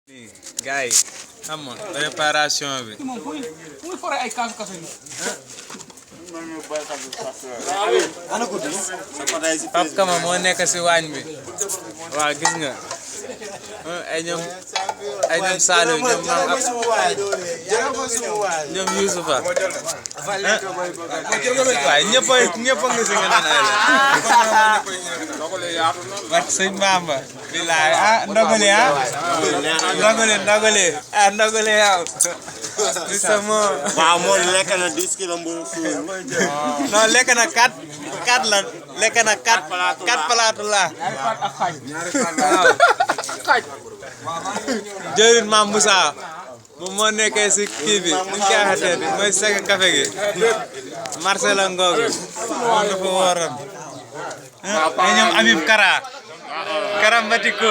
gars yi xam nga préparation bi. Pape Kama moo nekk si waañ bi waaw gis nga ay ñoom Saliou ñoom Mame ak ñoom Youssoufa waaye ñëpp a ngi si nga naan ay la wax sëñ Bamba bilaay ndogale ndogale yow di sama waaw moo lekk na 10 kilos mburu fuur non lekk na 4 la lekk na 4 palaatu la jëriñ Mame Moussa moom moo nekkee si kii bi nu ñu koy waxatee bi mooy segg café gi marché la Ndogou moom dafa waroon ay ñoom Habib Kara Mbatiko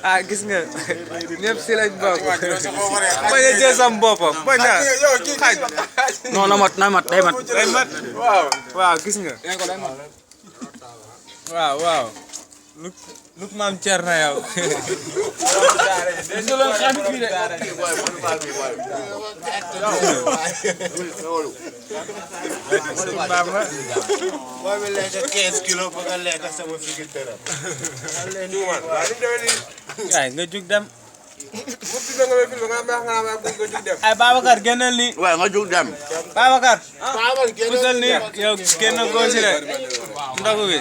ah gis nga ñëpp si lañ bokk bañ a jël sam boppam bañ a xaaj non na mat day mat waaw gis nga waaw lu maam Thierno yow boo bi lekk 15 kilos bëgg a lekk sama figi tëram ay nga jug dem ay Babacar génnal ni waaw nga jug dem Babacar pusal ni yow génn ko si rek Ndogou bi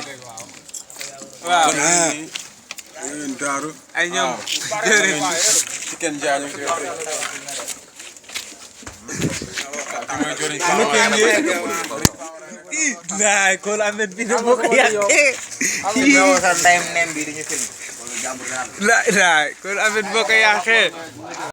waaw ay ñoom jëriñ chicken jaañu naay Kool Ahmed bi ne moo ko yàqee Kool Ahmed moo ko yàqee